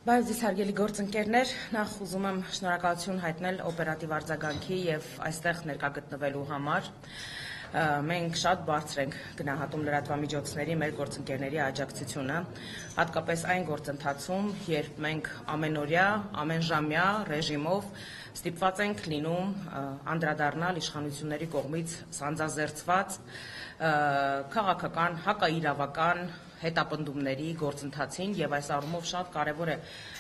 Բայց ես հարգելի գործընկերներ, նախ ուզում եմ շնորհակալություն հայտնել օպերատիվ արձագանքի եւ այստեղ ներկա գտնվելու համար։ Մենք շատ բարձր ենք գնահատում լրատվամիջոցների մեր գործընկերների աջակցությունը, հատկապես այն գործընթացում, երբ մենք ամենօրյա, ամենժամյա ռեժիմով ստիպված ենք լինում անդրադառնալ իշխանությունների կողմից սանձազերծված քաղաքական, հակաիրավական հետապնդումների գործընթացին եւ այս առումով շատ կարեւոր է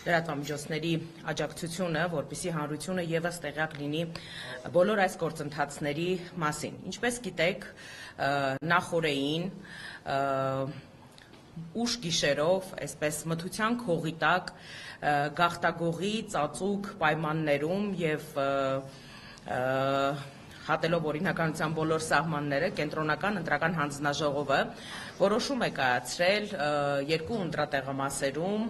լրատվամիջոցների աջակցությունը, որպեսզի հանրությունը եւս տեղյակ լինի բոլոր այս գործընթացների մասին։ Ինչպես գիտեք, նախօրեին ուշ գիշերով, այսպես մթության քողի տակ, գաղտագողի ծածուկ պայմաններում եւ հատելով օրինականության բոլոր սահմանները, կենտրոնական ընտրական հանձնաժողովը որոշում է կայացրել երկու ընտրատեղամասերում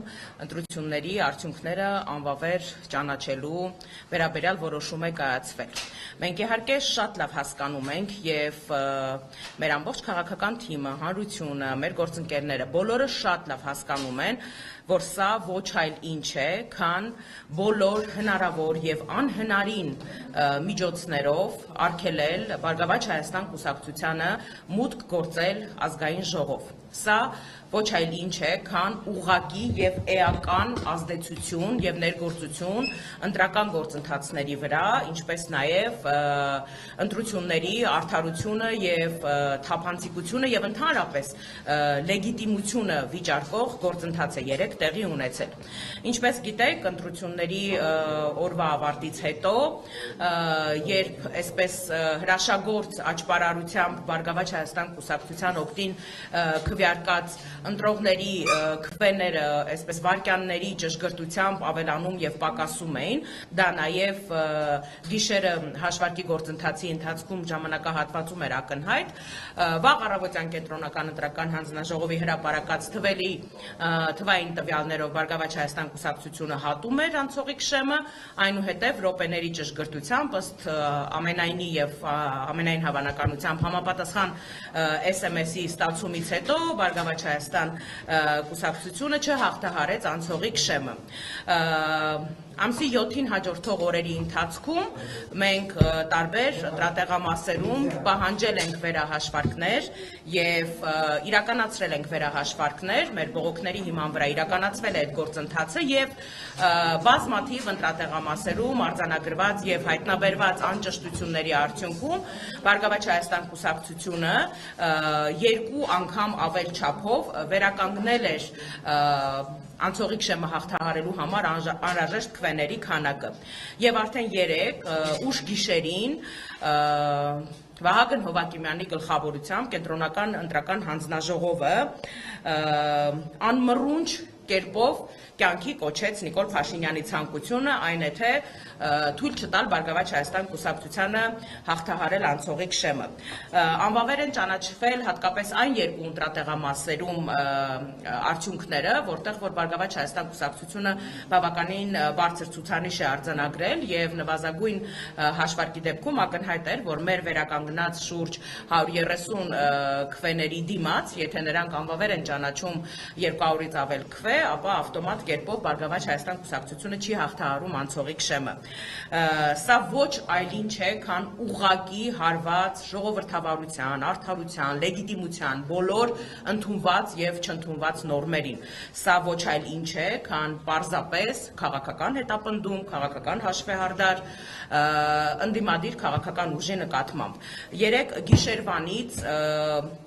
ընտրությունների արդյունքները անվավեր ճանաչելու վերաբերյալ որոշում է կայացվել։ Մենք իհարկե շատ լավ հասկանում ենք եւ մեր ամբողջ քաղաքական թիմը, հանրությունը, մեր գործընկերները բոլորը շատ լավ հասկանում են, որ սա ոչ այլ ինչ է, քան բոլոր հնարավոր եւ անհնարին միջոցներով արգելել Բարգավաճ Հայաստան կուսակցությանը մուտք գործել ազգային ժողով։ Սա ոչ այլ ինչ է, քան ուղղակի եւ էական ազդեցություն եւ ներգործություն ընտրական գործընթացների վրա, ինչպես նաեւ ընտրությունների արդարությունը եւ թափանցիկությունը եւ ընդհանրապես լեգիտիմությունը վիճարկող գործընթաց է երեք տեղի ունեցել։ Ինչպես գիտեք, ընտրությունների օրվա ավարտից հետո, երբ այսպես հրաշագործ աճպարարությամբ Բարգավաճ Հայաստան կուսակցության օգտին քվեարկած ընտրողների քվեները այսպես վայրկյանների ճշգրտությամբ ավելանում եւ պակասում էին, դա նաեւ գիշերը հաշվարկի գործընթացի ընթացքում ժամանակահատվածում էր ակնհայտ, վաղ առավոտյան կենտրոնական ընտրական հանձնաժողովի հրապարակած թվային տվյալներով Բարգավաճ Հայաստան կուսակցությունը հատում էր անցողիկ շեմը, այնուհետև րոպեների ճշգրտությամբ ըստ ամենայնի եւ ամենայն հավանականությամբ համապատասխան SMS-ի ստացումից հետո Բարգավաճ Հայաստան կուսակցությունը չհաղթահարեց անցողիկ շեմը։ Ամսի 7-ին հաջորդող օրերի ընթացքում մենք տարբեր ընտրատեղամասերում պահանջել ենք վերահաշվարկներ եւ իրականացրել ենք վերահաշվարկներ, մեր բողոքների հիման վրա իրականացվել է այդ գործընթացը եւ բազմաթիվ ընտրատեղամասերում արձանագրված եւ հայտնաբերված անճշտությունների արդյունքում Բարգավաճ Հայաստան կուսակցությունը երկու անգամ ավել չափով վերականգնել էր անցողիկ շեմը հաղթահարելու համար անհրաժեշտ քվեների քանակը։ Եվ արդեն երեկ ուշ գիշերին Վահագն Հովակիմյանի գլխավորությամբ կենտրոնական ընտրական հանձնաժողովը անմռունչ կերպով կյանքի կոչեց Նիկոլ Փաշինյանի ցանկությունը, այն է թե թույլ չտալ Բարգավաճ Հայաստան կուսակցությանը հաղթահարել անցողիկ շեմը։ Անվավեր են ճանաչվել հատկապես այն երկու ընտրատեղամասերում արդյունքները, որտեղ որ Բարգավաճ Հայաստան կուսակցությունը բավականին բարձր ցուցանիշ է արձանագրել եւ նվազագույն հաշվարկի դեպքում ակնհայտ էր, որ մեր վերականգնած շուրջ 130 քվեների դիմաց, եթե նրանք անվավեր են ճանաչում 200-ից ավել քվե, ապա ավտոմատ կերպով Բարգավաճ Հայաստան կուսակցությունը չի հաղթահարում անցողիկ շեմը։ Սա ոչ այլ ինչ է, քան ուղղակի հարված ժողովրդավարության, արդարության, լեգիտիմության բոլոր ընդունված եւ չընդունված նորմերին։ Սա ոչ այլ ինչ է, քան պարզապես քաղաքական հետապնդում, քաղաքական հաշվեհարդար, ընդդիմադիր քաղաքական ուժի նկատմամբ։ Երեք գիշերվանից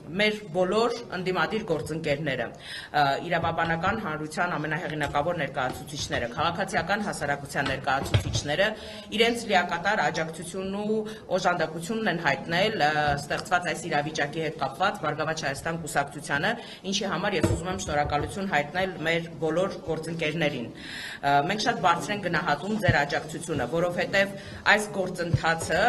մեր բոլոր ընդդիմադիր գործընկերները, իրավաբանական հանրության ամենահեղինակավոր ներկայացուցիչները, քաղաքացիական հասարակության ներկայացուցիչները իրենց լիակատար աջակցությունն ու օժանդակությունն են հայտնել ստեղծված այս իրավիճակի հետ կապված Բարգավաճ Հայաստան կուսակցությանը, ինչի համար ես ուզում եմ շնորհակալություն հայտնել մեր բոլոր գործընկերներին։ Մենք շատ բարձր ենք գնահատում ձեր աջակցությունը, որովհետև այս գործընթացը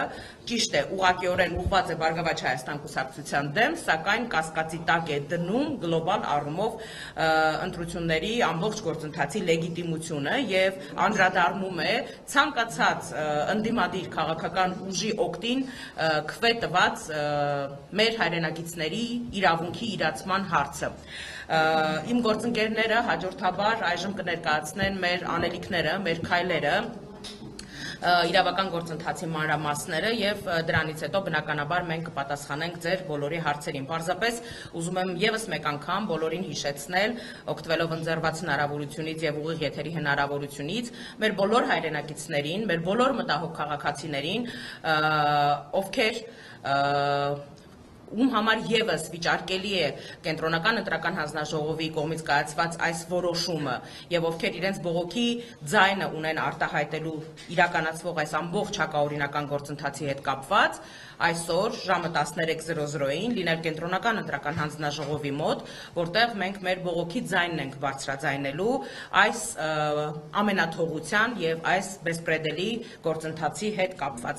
ճիշտ է, ուղղակիորեն ուղղված է Բարգավաճ Հայաստան կուսակցության դեմ, սակայն կասկածի տակ է դնում գլոբալ առումով ընտրությունների ամբողջ գործընթացի լեգիտիմությունը եւ անդրադառնում է ցանկացած ընդդիմադիր քաղաքական ուժի օգտին քվե տված մեր հայրենակիցների իրավունքի իրացման հարցը։ Իմ գործընկերները հաջորդաբար այժմ կներկայացնեն մեր անելիքները, մեր քայլերը, իրավական գործընթացի մանրամասները եւ դրանից հետո բնականաբար մենք կպատասխանենք ձեր բոլորի հարցերին։ Պարզապես ուզում եմ եւս մեկ անգամ բոլորին հիշեցնել, օգտվելով ընձեռված հնարավորությունից եւ ուղիղ եթերի հնարավորությունից, մեր բոլոր հայրենակիցներին, մեր բոլոր մտահոգ քաղաքացիներին, ովքեր ում համար եւս վիճարկելի է կենտրոնական ընտրական հանձնաժողովի կողմից կայացված այս որոշումը եւ ովքեր իրենց բողոքի ձայնը ունեն արտահայտելու իրականացվող այս ամբողջ հակաօրինական գործընթացի հետ կապված, այսօր ժամը 13:00-ին լինել կենտրոնական ընտրական հանձնաժողովի մոտ, որտեղ մենք մեր բողոքի ձայնն ենք բարձրաձայնելու այս ամենաթողության եւ այս բեսպրեդելի գործընթացի հետ կապված։